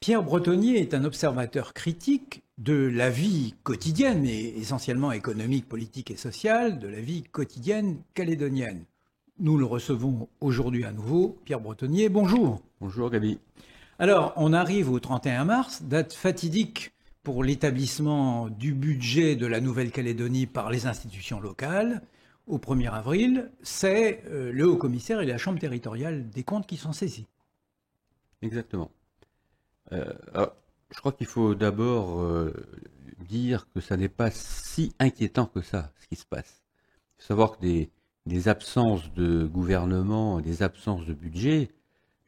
Pierre Bretonnier est un observateur critique de la vie quotidienne, mais essentiellement économique, politique et sociale, de la vie quotidienne calédonienne. Nous le recevons aujourd'hui à nouveau. Pierre Bretonnier, bonjour. Bonjour Gabi. Alors, on arrive au 31 mars, date fatidique pour l'établissement du budget de la Nouvelle-Calédonie par les institutions locales. Au 1er avril, c'est le haut-commissaire et la Chambre territoriale des comptes qui sont saisis. Exactement. Je crois qu'il faut d'abord dire que ça n'est pas si inquiétant que ça, ce qui se passe. Il faut savoir que des absences de gouvernement, des absences de budget,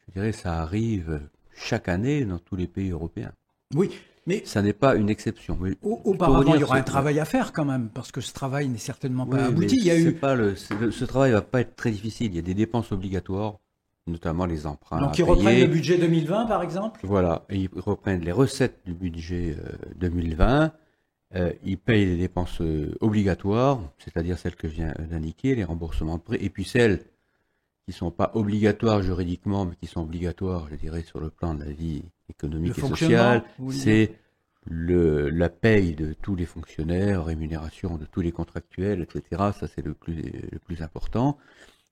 je dirais, ça arrive chaque année dans tous les pays européens. Oui, mais ça n'est pas une exception. Mais auparavant, il y aura un travail à faire quand même, parce que ce travail n'est certainement pas abouti. Ce travail ne va pas être très difficile. Il y a des dépenses obligatoires, notamment les emprunts. Donc ils reprennent le budget 2020, par exemple ? Voilà, et ils reprennent les recettes du budget 2020. Ils payent les dépenses obligatoires, c'est-à-dire celles que je viens d'indiquer, les remboursements de prêts, et puis celles qui ne sont pas obligatoires juridiquement, mais qui sont obligatoires, je dirais, sur le plan de la vie économique et sociale. C'est la paye de tous les fonctionnaires, rémunération de tous les contractuels, etc. Ça, c'est le plus important.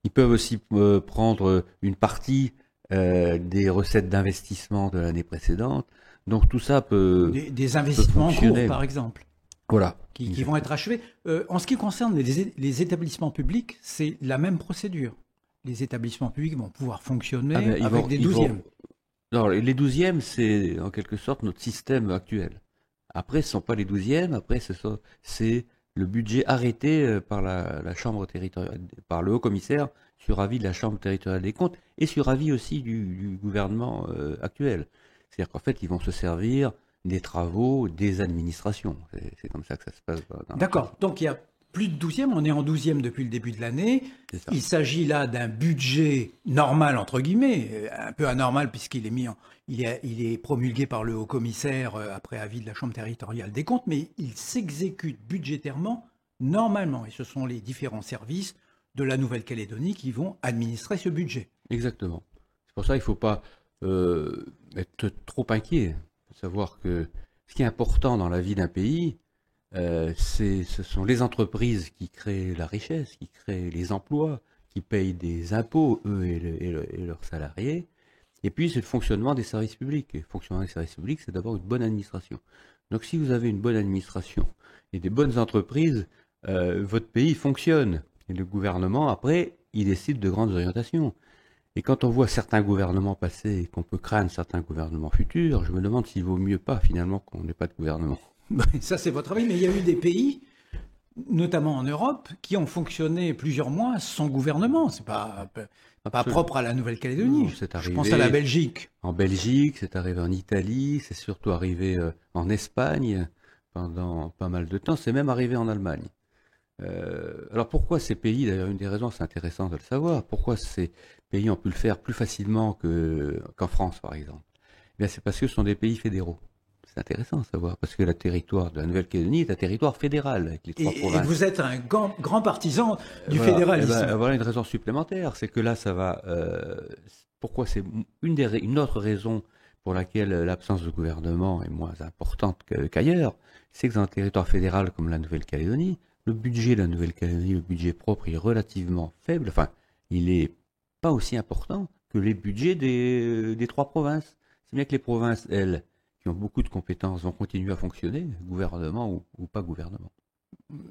Ils peuvent aussi prendre une partie des recettes d'investissement de l'année précédente. Donc tout ça peut des investissements en cours, par exemple. Voilà. Qui vont être achevés. En ce qui concerne les établissements publics, c'est la même procédure. Les établissements publics vont pouvoir fonctionner avec des douzièmes. Non, les douzièmes, c'est en quelque sorte notre système actuel. Après, ce ne sont pas les douzièmes, après, c'est le budget arrêté par la Chambre territoriale, par le haut-commissaire, sur avis de la Chambre territoriale des comptes, et sur avis aussi du gouvernement actuel. C'est-à-dire qu'en fait, ils vont se servir des travaux des administrations. C'est comme ça que ça se passe. D'accord. Donc il y a plus de 12e, on est en 12e depuis le début de l'année. Il s'agit là d'un budget normal, entre guillemets, un peu anormal puisqu'il est promulgué par le haut-commissaire après avis de la Chambre territoriale des comptes, mais il s'exécute budgétairement normalement. Et ce sont les différents services de la Nouvelle-Calédonie qui vont administrer ce budget. Exactement. C'est pour ça qu'il ne faut pas être trop inquiet. Il faut savoir que ce qui est important dans la vie d'un pays, ce sont les entreprises qui créent la richesse, qui créent les emplois, qui payent des impôts, eux et leurs salariés. Et puis, c'est le fonctionnement des services publics. Et le fonctionnement des services publics, c'est d'abord une bonne administration. Donc, si vous avez une bonne administration et des bonnes entreprises, votre pays fonctionne. Et le gouvernement, après, il décide de grandes orientations. Et quand on voit certains gouvernements passer et qu'on peut craindre certains gouvernements futurs, je me demande s'il vaut mieux pas, finalement, qu'on n'ait pas de gouvernement. Ça, c'est votre avis, mais il y a eu des pays, notamment en Europe, qui ont fonctionné plusieurs mois sans gouvernement. C'est pas propre à la Nouvelle-Calédonie. Je pense à la Belgique. En Belgique, c'est arrivé en Italie, c'est surtout arrivé en Espagne pendant pas mal de temps, c'est même arrivé en Allemagne. Alors pourquoi ces pays, d'ailleurs une des raisons, c'est intéressant de le savoir, pourquoi ces pays ont pu le faire plus facilement qu'en France par exemple? Eh bien, c'est parce que ce sont des pays fédéraux. C'est intéressant à savoir, parce que le territoire de la Nouvelle-Calédonie est un territoire fédéral, avec les trois provinces. Et vous êtes un grand partisan du fédéralisme. Voilà une raison supplémentaire, c'est que là, ça va... pourquoi c'est une autre raison pour laquelle l'absence de gouvernement est moins importante qu'ailleurs, c'est que dans un territoire fédéral comme la Nouvelle-Calédonie, le budget de la Nouvelle-Calédonie, le budget propre, est relativement faible. Enfin, il n'est pas aussi important que les budgets des trois provinces. C'est bien que les provinces, elles, qui ont beaucoup de compétences, vont continuer à fonctionner, gouvernement ou pas gouvernement.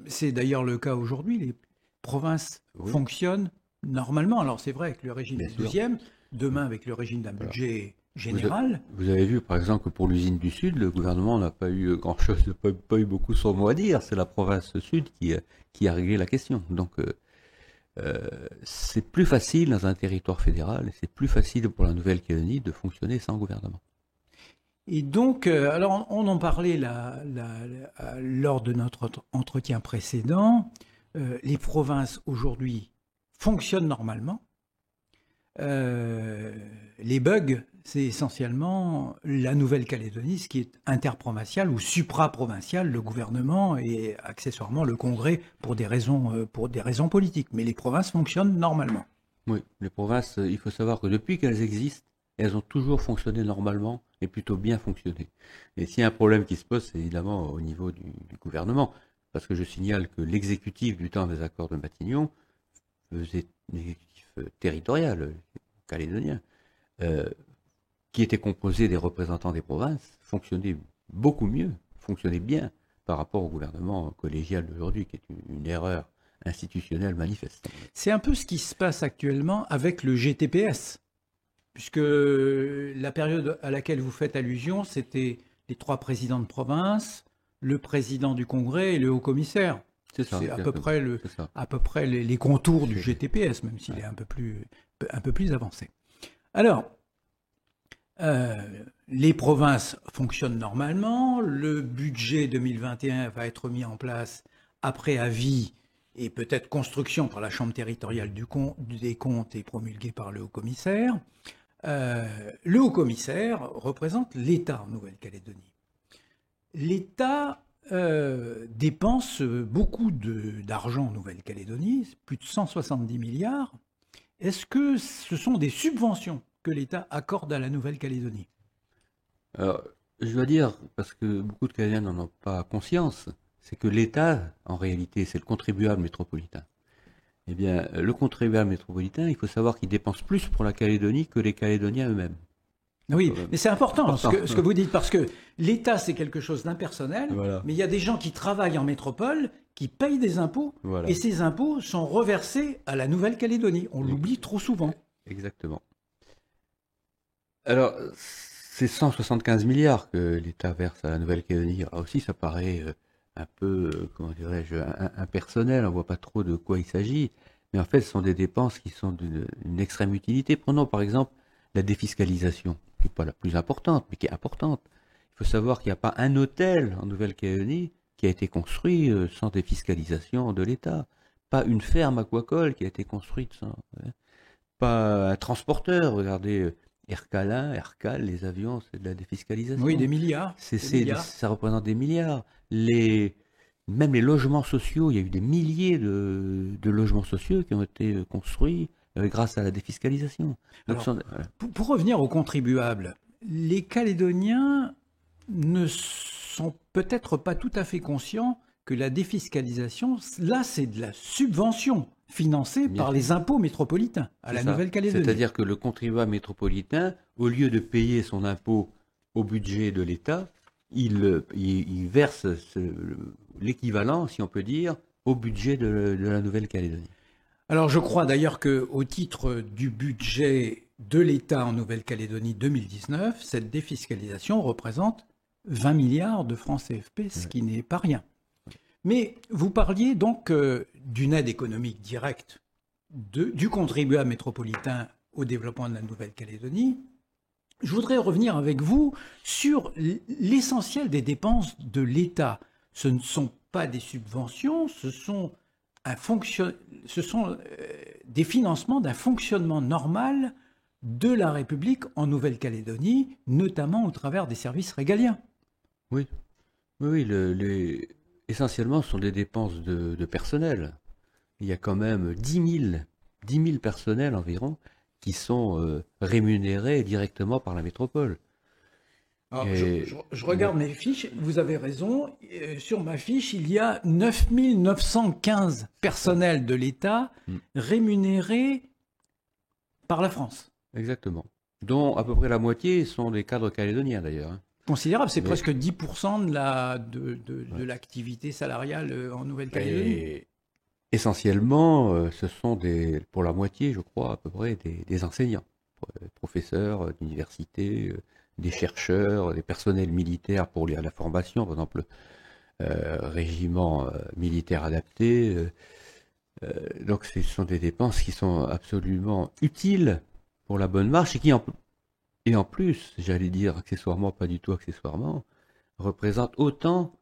C'est d'ailleurs le cas aujourd'hui. Les provinces fonctionnent normalement. Alors c'est vrai avec le régime du 12e, demain avec le régime d'un budget général. Vous avez vu par exemple que pour l'usine du Sud, le gouvernement n'a pas eu grand-chose, n'a pas eu beaucoup son mot à dire. C'est la province Sud qui a réglé la question. Donc c'est plus facile dans un territoire fédéral, et c'est plus facile pour la Nouvelle-Calédonie de fonctionner sans gouvernement. Et donc, alors on en parlait lors de notre entretien précédent, les provinces aujourd'hui fonctionnent normalement. Les bugs, c'est essentiellement la Nouvelle-Calédonie, ce qui est interprovincial ou supraprovincial, le gouvernement et accessoirement le Congrès pour des raisons politiques. Mais les provinces fonctionnent normalement. Oui, les provinces, il faut savoir que depuis qu'elles existent, et elles ont toujours fonctionné normalement et plutôt bien fonctionné. Et s'il y a un problème qui se pose, c'est évidemment au niveau du gouvernement, parce que je signale que l'exécutif du temps des accords de Matignon faisait un exécutif territorial, calédonien, qui était composé des représentants des provinces, fonctionnait beaucoup mieux, fonctionnait bien par rapport au gouvernement collégial d'aujourd'hui, qui est une erreur institutionnelle manifeste. C'est un peu ce qui se passe actuellement avec le GTPS, puisque la période à laquelle vous faites allusion, c'était les 3 présidents de province, le président du Congrès et le haut-commissaire. C'est ça. C'est à peu près les contours du GTPS, même s'il est un peu plus avancé. Alors, les provinces fonctionnent normalement, le budget 2021 va être mis en place après avis et peut-être construction par la Chambre territoriale des comptes et promulgué par le haut-commissaire. Le haut-commissaire représente l'État en Nouvelle-Calédonie. L'État dépense beaucoup d'argent en Nouvelle-Calédonie, plus de 170 milliards. Est-ce que ce sont des subventions que l'État accorde à la Nouvelle-Calédonie? Alors, je dois dire, parce que beaucoup de Calédoniens n'en ont pas conscience, c'est que l'État, en réalité, c'est le contribuable métropolitain. Eh bien, le contribuable métropolitain, il faut savoir qu'il dépense plus pour la Calédonie que les Calédoniens eux-mêmes. Oui, mais c'est important ce que vous dites, parce que l'État, c'est quelque chose d'impersonnel, voilà. Mais il y a des gens qui travaillent en métropole, qui payent des impôts, voilà. Et ces impôts sont reversés à la Nouvelle-Calédonie. On l'oublie trop souvent. Exactement. Alors, c'est 175 milliards que l'État verse à la Nouvelle-Calédonie. Là aussi, ça paraît un peu, comment dirais-je, impersonnel. On ne voit pas trop de quoi il s'agit. Mais en fait, ce sont des dépenses qui sont d'une extrême utilité. Prenons par exemple la défiscalisation, qui n'est pas la plus importante, mais qui est importante. Il faut savoir qu'il n'y a pas un hôtel en Nouvelle-Calédonie qui a été construit sans défiscalisation de l'État. Pas une ferme aquacole qui a été construite sans... Pas un transporteur, regardez... Aircal 1, Aircal, les avions, c'est de la défiscalisation. Oui, des milliards. Ça représente des milliards. Même les logements sociaux, il y a eu des milliers de logements sociaux qui ont été construits grâce à la défiscalisation. Alors, pour revenir aux contribuables, les Calédoniens ne sont peut-être pas tout à fait conscients que la défiscalisation, là, c'est de la subvention financé par les impôts métropolitains à la Nouvelle-Calédonie. C'est-à-dire que le contribuable métropolitain, au lieu de payer son impôt au budget de l'État, il verse l'équivalent, si on peut dire, au budget de la Nouvelle-Calédonie. Alors je crois d'ailleurs qu'au titre du budget de l'État en Nouvelle-Calédonie 2019, cette défiscalisation représente 20 milliards de francs CFP, ce qui n'est pas rien. Mais vous parliez donc d'une aide économique directe du contribuable métropolitain au développement de la Nouvelle-Calédonie. Je voudrais revenir avec vous sur l'essentiel des dépenses de l'État. Ce ne sont pas des subventions, ce sont des financements d'un fonctionnement normal de la République en Nouvelle-Calédonie, notamment au travers des services régaliens. Oui, essentiellement, ce sont des dépenses de personnel. Il y a quand même 10 000 personnels environ qui sont rémunérés directement par la métropole. Alors, je regarde mes fiches, vous avez raison. Sur ma fiche, il y a 9 915 personnels de l'État rémunérés par la France. Exactement. Dont à peu près la moitié sont des cadres calédoniens d'ailleurs. Considérable, c'est presque 10% de l'activité salariale en Nouvelle-Calédonie. Essentiellement, ce sont pour la moitié, je crois, à peu près, des enseignants, professeurs d'université, des chercheurs, des personnels militaires pour la formation, par exemple, régiment militaire adapté. Donc, ce sont des dépenses qui sont absolument utiles pour la bonne marche et en plus, j'allais dire accessoirement, pas du tout accessoirement, représente autant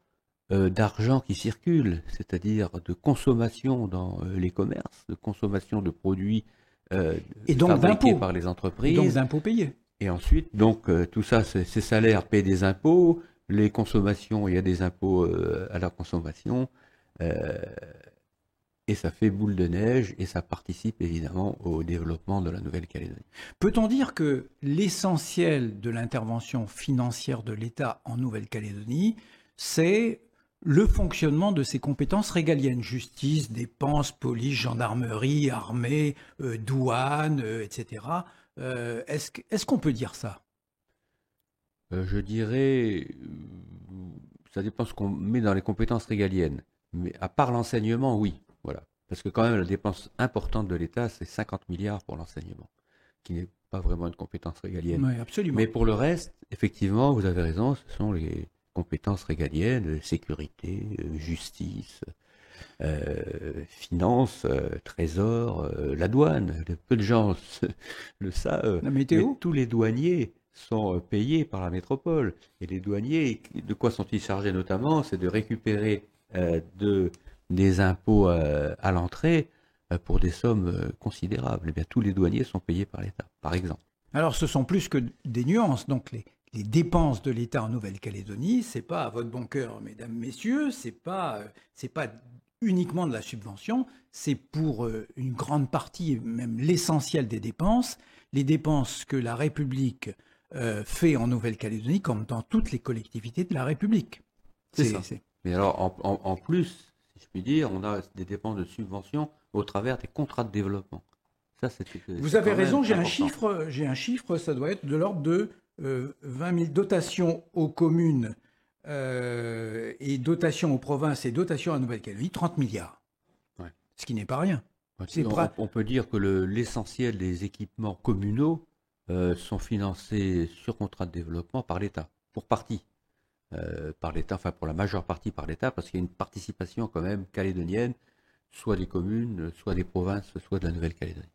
d'argent qui circule, c'est-à-dire de consommation dans les commerces, de consommation de produits fabriqués par les entreprises. Et donc d'impôts payés. Et ensuite, donc, tout ça, ces salaires paient des impôts, les consommations, il y a des impôts à la consommation. Et ça fait boule de neige et ça participe évidemment au développement de la Nouvelle-Calédonie. Peut-on dire que l'essentiel de l'intervention financière de l'État en Nouvelle-Calédonie, c'est le fonctionnement de ses compétences régaliennes, justice, dépenses, police, gendarmerie, armée, douane, etc. Est-ce qu'on peut dire ça? Je dirais, ça dépend ce qu'on met dans les compétences régaliennes. Mais à part l'enseignement, oui. Voilà. Parce que quand même, la dépense importante de l'État, c'est 50 milliards pour l'enseignement, qui n'est pas vraiment une compétence régalienne. Oui, absolument. Mais pour le reste, effectivement, vous avez raison, ce sont les compétences régaliennes, sécurité, justice, finances, trésor, la douane. Peu de gens le savent. La météo? Mais tous les douaniers sont payés par la métropole. Et les douaniers, de quoi sont-ils chargés notamment? C'est de récupérer des impôts à l'entrée pour des sommes considérables. Eh bien, tous les douaniers sont payés par l'État, par exemple. Alors, ce sont plus que des nuances. Donc, les dépenses de l'État en Nouvelle-Calédonie, c'est pas à votre bon cœur, mesdames, messieurs, c'est pas uniquement de la subvention, c'est pour une grande partie, même l'essentiel des dépenses, les dépenses que la République fait en Nouvelle-Calédonie, comme dans toutes les collectivités de la République. C'est ça. Mais alors, en plus, si je puis dire, on a des dépenses de subvention au travers des contrats de développement. Ça, vous avez raison, j'ai un chiffre, ça doit être de l'ordre de 20 000 dotations aux communes et dotations aux provinces et dotations à Nouvelle-Calédonie, 30 milliards. Ouais. Ce qui n'est pas rien. On peut dire que l'essentiel des équipements communaux sont financés sur contrat de développement par l'État, pour partie. Par l'État, enfin pour la majeure partie par l'État, parce qu'il y a une participation quand même calédonienne, soit des communes, soit des provinces, soit de la Nouvelle-Calédonie.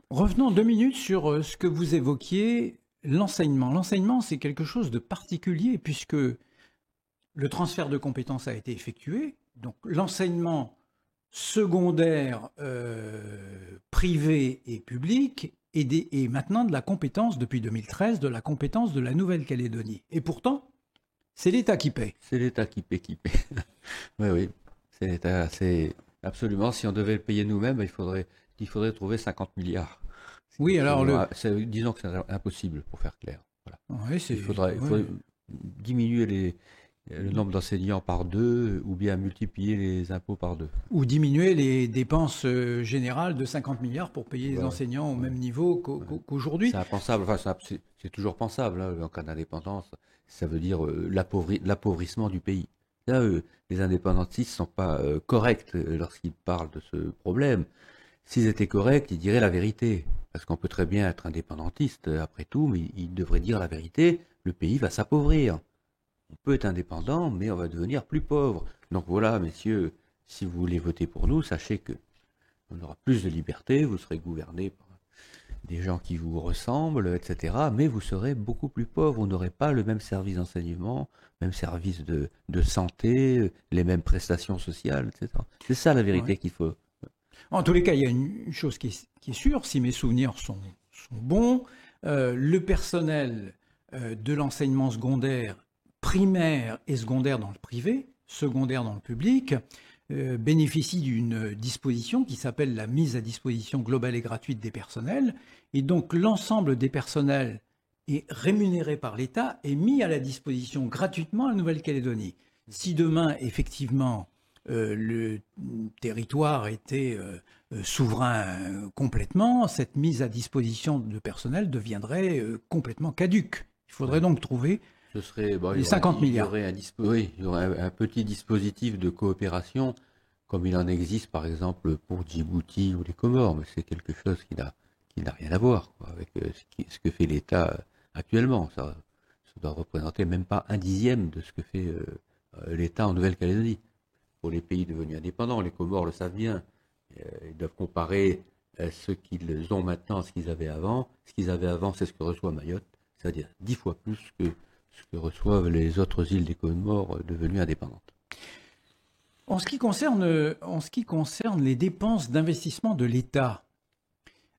Revenons 2 minutes sur ce que vous évoquiez, l'enseignement. L'enseignement, c'est quelque chose de particulier puisque le transfert de compétences a été effectué. Donc l'enseignement secondaire, privé et public est maintenant de la compétence, depuis 2013, de la compétence de la Nouvelle-Calédonie. Et pourtant, c'est l'État qui paie. C'est l'État qui paie. Oui, c'est l'État. C'est absolument. Si on devait le payer nous-mêmes, il faudrait trouver 50 milliards. Oui, alors disons que c'est impossible pour faire clair. Voilà. Oui, il faudrait diminuer le nombre d'enseignants par 2 ou bien multiplier les impôts par 2. Ou diminuer les dépenses générales de 50 milliards pour payer les enseignants au même niveau qu'aujourd'hui. C'est impensable. Enfin, c'est toujours pensable en cas d'indépendance. Ça veut dire l'appauvrissement du pays. Là, les indépendantistes ne sont pas corrects lorsqu'ils parlent de ce problème. S'ils étaient corrects, ils diraient la vérité. Parce qu'on peut très bien être indépendantiste, après tout, mais ils devraient dire la vérité. Le pays va s'appauvrir. On peut être indépendant, mais on va devenir plus pauvre. Donc voilà, messieurs, si vous voulez voter pour nous, sachez que on aura plus de liberté, vous serez gouverné par des gens qui vous ressemblent, etc. Mais vous serez beaucoup plus pauvre. Vous n'aurez pas le même service d'enseignement, même service de santé, les mêmes prestations sociales, etc. C'est ça la vérité qu'il faut. En tous les cas, il y a une chose qui est sûre, si mes souvenirs sont bons, le personnel de l'enseignement secondaire, primaire et secondaire dans le privé, secondaire dans le public, bénéficie d'une disposition qui s'appelle la mise à disposition globale et gratuite des personnels. Et donc l'ensemble des personnels est rémunéré par l'État et mis à la disposition gratuitement à la Nouvelle-Calédonie. Si demain, effectivement, le territoire était souverain complètement, cette mise à disposition de personnel deviendrait complètement caduque. Il faudrait donc trouver les 50 milliards. Il y aurait un petit dispositif de coopération, comme il en existe par exemple pour Djibouti ou les Comores, mais c'est quelque chose qui n'a rien à voir avec ce que fait l'État actuellement. Ça doit représenter même pas 1/10 de ce que fait l'État en Nouvelle-Calédonie. Pour les pays devenus indépendants, les Comores le savent bien. Ils doivent comparer ce qu'ils ont maintenant, ce qu'ils avaient avant. Ce qu'ils avaient avant, c'est ce que reçoit Mayotte, c'est-à-dire 10 fois plus que ce que reçoivent les autres îles des Comores devenues indépendantes. En ce qui concerne les dépenses d'investissement de l'État,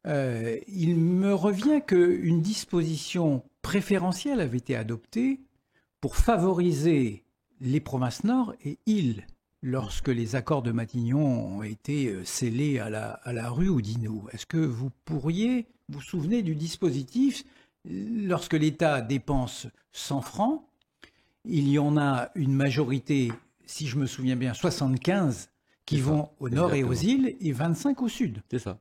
il me revient qu'une disposition préférentielle avait été adoptée pour favoriser les provinces nord et îles lorsque les accords de Matignon ont été scellés à la rue Oudinot. Est-ce que vous pourriez vous souvenir du dispositif lorsque l'État dépense 100 francs, il y en a une majorité, si je me souviens bien, 75 qui vont au nord et aux îles et 25 au sud. C'est ça.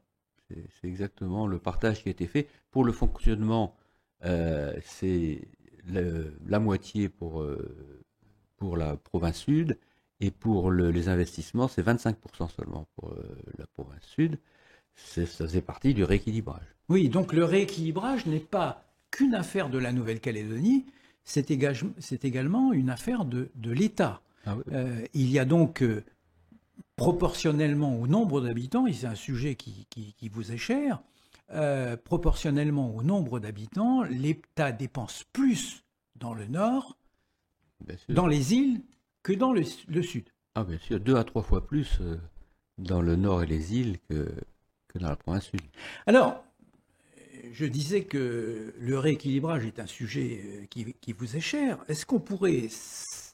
C'est exactement le partage qui a été fait. Pour le fonctionnement, c'est la moitié pour la province sud, et pour les investissements, c'est 25% seulement pour la province sud. Ça faisait partie du rééquilibrage. Oui, donc le rééquilibrage n'est pas qu'une affaire de la Nouvelle-Calédonie, c'est également une affaire de l'État. Ah oui. Il y a donc, proportionnellement au nombre d'habitants, et c'est un sujet qui vous est cher, proportionnellement au nombre d'habitants, l'État dépense plus dans le nord, dans les îles, que dans le sud. Ah bien sûr, 2 à 3 fois plus dans le nord et les îles que dans la province sud. Alors, je disais que le rééquilibrage est un sujet qui vous est cher. Est-ce qu'on pourrait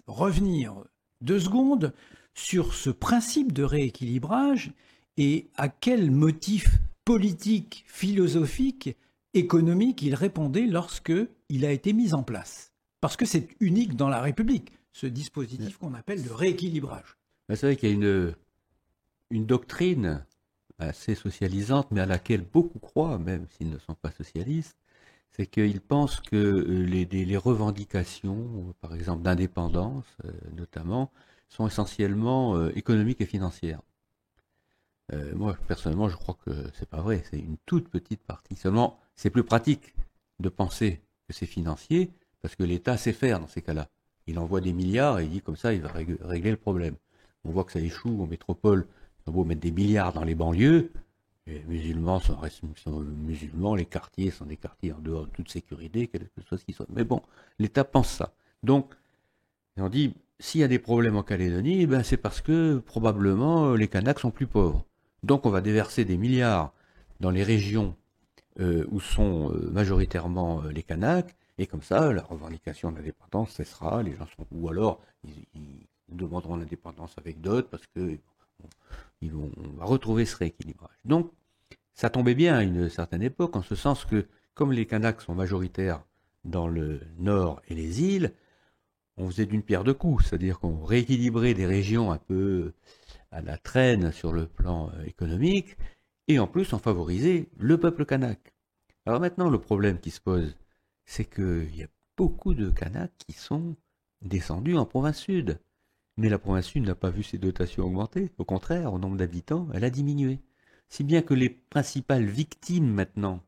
revenir 2 secondes sur ce principe de rééquilibrage et à quel motif politique, philosophique, économique il répondait lorsqu'il a été mis en place? Parce que c'est unique dans la République, ce dispositif qu'on appelle le rééquilibrage. C'est vrai qu'il y a une doctrine assez socialisante, mais à laquelle beaucoup croient, même s'ils ne sont pas socialistes, c'est qu'ils pensent que les revendications, par exemple d'indépendance notamment, sont essentiellement économiques et financières. Moi, personnellement, je crois que c'est pas vrai, c'est une toute petite partie. Seulement, c'est plus pratique de penser que c'est financier, parce que l'État sait faire dans ces cas-là. Il envoie des milliards et il dit comme ça, il va régler le problème. On voit que ça échoue en métropole. On va mettre des milliards dans les banlieues. Les musulmans sont musulmans, les quartiers sont des quartiers en dehors de toute sécurité, quelque chose qui soit. Mais bon, l'État pense ça. Donc, on dit, s'il y a des problèmes en Calédonie, ben c'est parce que probablement les Kanaks sont plus pauvres. Donc, on va déverser des milliards dans les régions où sont majoritairement les Kanaks. Et comme ça, la revendication de l'indépendance cessera, les gens sont... Ou alors, ils demanderont l'indépendance avec d'autres, parce que on va retrouver ce rééquilibrage. Donc, ça tombait bien à une certaine époque, en ce sens que, comme les Kanaks sont majoritaires dans le nord et les îles, on faisait d'une pierre deux coups, c'est-à-dire qu'on rééquilibrait des régions un peu à la traîne sur le plan économique, et en plus on favorisait le peuple kanak. Alors maintenant, le problème qui se pose, c'est qu'il y a beaucoup de Kanaks qui sont descendus en province sud. Mais la province sud n'a pas vu ses dotations augmenter. Au contraire, au nombre d'habitants, elle a diminué. Si bien que les principales victimes maintenant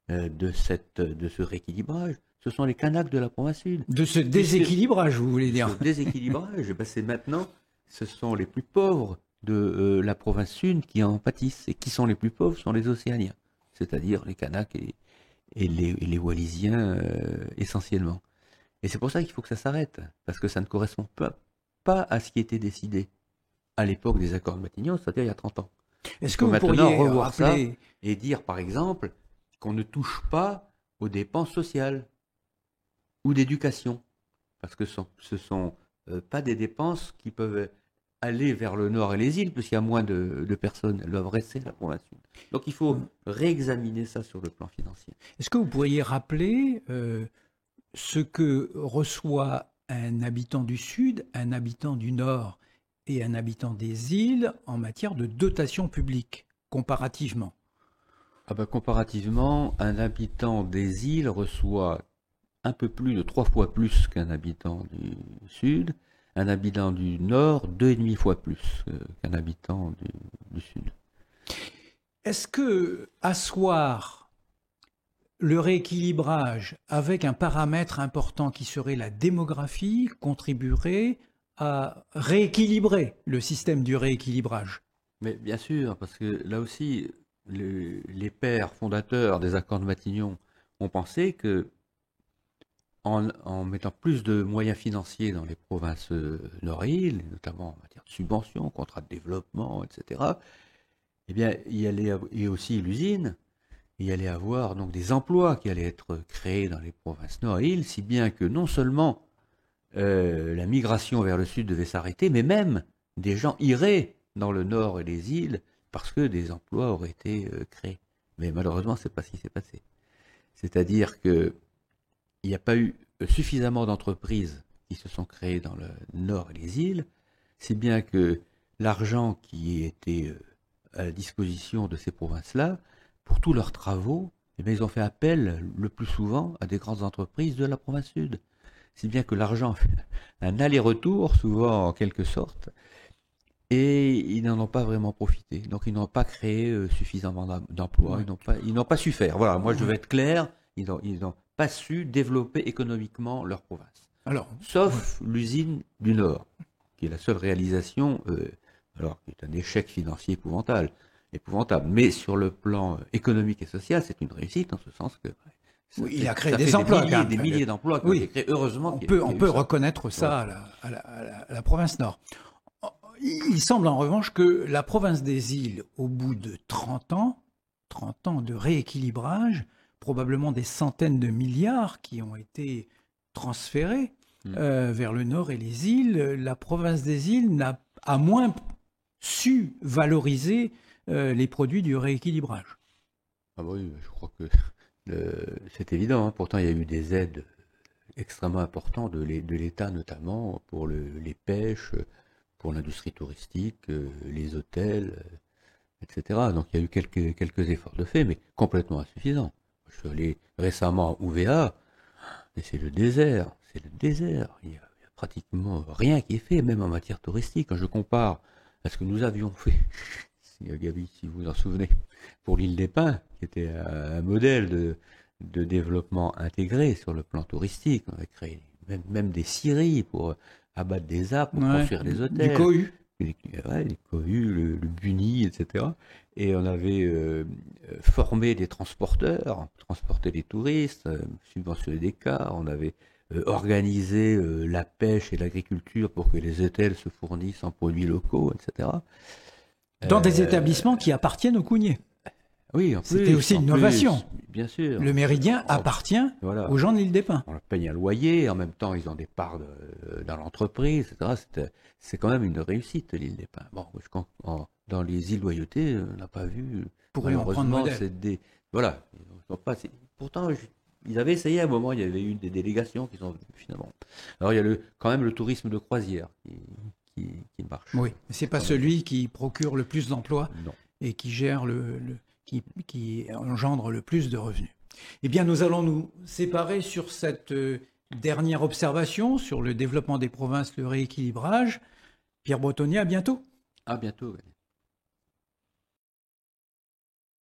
de ce rééquilibrage, ce sont les Kanaks de la province sud. De ce déséquilibrage, vous voulez dire? Ce déséquilibrage, c'est maintenant, ce sont les plus pauvres de la province sud qui en pâtissent. Et qui sont les plus pauvres sont les Océaniens, c'est-à-dire les Kanaks et les Wallisiens essentiellement. Et c'est pour ça qu'il faut que ça s'arrête, parce que ça ne correspond pas à ce qui était décidé à l'époque des accords de Matignon, c'est-à-dire il y a 30 ans. Est-ce que vous pourriez revoir rappeler... ça et dire, par exemple, qu'on ne touche pas aux dépenses sociales ou d'éducation, parce que ce ne sont pas des dépenses qui peuvent aller vers le nord et les îles, puisqu'il y a moins de personnes, elles doivent rester à la province sud. Donc il faut réexaminer ça sur le plan financier. Est-ce que vous pourriez rappeler ce que reçoit un habitant du sud, un habitant du nord et un habitant des îles en matière de dotation publique, comparativement? Comparativement, un habitant des îles reçoit un peu plus de 3 fois plus qu'un habitant du sud, un habitant du nord 2,5 fois plus qu'un habitant du sud. Est-ce que asseoir le rééquilibrage avec un paramètre important qui serait la démographie contribuerait à rééquilibrer le système du rééquilibrage? Mais bien sûr, parce que là aussi, les pères fondateurs des accords de Matignon ont pensé que en mettant plus de moyens financiers dans les provinces nord-îles, notamment en matière de subventions, contrats de développement, etc., eh bien, et aussi l'usine, il y allait avoir donc des emplois qui allaient être créés dans les provinces nord-îles, si bien que non seulement la migration vers le sud devait s'arrêter, mais même des gens iraient dans le nord et les îles parce que des emplois auraient été créés. Mais malheureusement, c'est pas ce qui s'est passé. C'est-à-dire que il n'y a pas eu suffisamment d'entreprises qui se sont créées dans le nord et les îles, si bien que l'argent qui était à la disposition de ces provinces-là, pour tous leurs travaux, eh bien, ils ont fait appel le plus souvent à des grandes entreprises de la province sud. Si bien que l'argent fait un aller-retour, souvent en quelque sorte, et ils n'en ont pas vraiment profité. Donc ils n'ont pas créé suffisamment d'emplois, Ouais. ils n'ont pas su faire. Voilà, moi je vais être clair, ils n'ont pas su développer économiquement leur province. Alors, Sauf l'usine du Nord, qui est la seule réalisation, alors qui est un échec financier épouvantable. Mais sur le plan économique et social, c'est une réussite en ce sens que oui, il a créé des emplois. Des milliers d'emplois qui ont été créés. Heureusement on peut reconnaître ça à la province Nord. Il semble en revanche que la province des îles, au bout de 30 ans de rééquilibrage, probablement des centaines de milliards qui ont été transférés vers le nord et les îles, la province des îles a moins su valoriser les produits du rééquilibrage. Ah oui, je crois que c'est évident. Hein. Pourtant, il y a eu des aides extrêmement importantes de l'État, notamment pour les pêches, pour l'industrie touristique, les hôtels, etc. Donc il y a eu quelques efforts de fait, mais complètement insuffisants. Je suis allé récemment à Ouvéa, et c'est le désert. Il y a pratiquement rien qui est fait, même en matière touristique. Quand je compare à ce que nous avions fait, Gabi, si vous vous en souvenez, pour l'île des Pins, qui était un modèle de développement intégré sur le plan touristique. On a créé même des scieries pour abattre des arbres, pour construire des hôtels. Du cohue. Les cohues, le bunny, etc. Et on avait formé des transporteurs, transporté des touristes, subventionné des cars, on avait organisé la pêche et l'agriculture pour que les hôtels se fournissent en produits locaux, etc. Dans des établissements qui appartiennent aux Cougniers. Oui, c'était aussi une innovation. Bien sûr. Le Méridien appartient aux gens de l'île des Pins. On leur paye un loyer, en même temps ils ont des parts dans l'entreprise, etc. C'est quand même une réussite, l'île des Pins. Bon, dans les îles Loyauté, on n'a pas vu. Malheureusement, voilà. Pourtant, ils avaient essayé à un moment, il y avait eu des délégations qui sont venues finalement. Alors il y a quand même le tourisme de croisière qui marche. Oui, mais c'est pas celui qui procure le plus d'emplois et qui gère qui engendre le plus de revenus. Eh bien, nous allons nous séparer sur cette dernière observation sur le développement des provinces, le rééquilibrage. Pierre Bretonnier, à bientôt. À bientôt.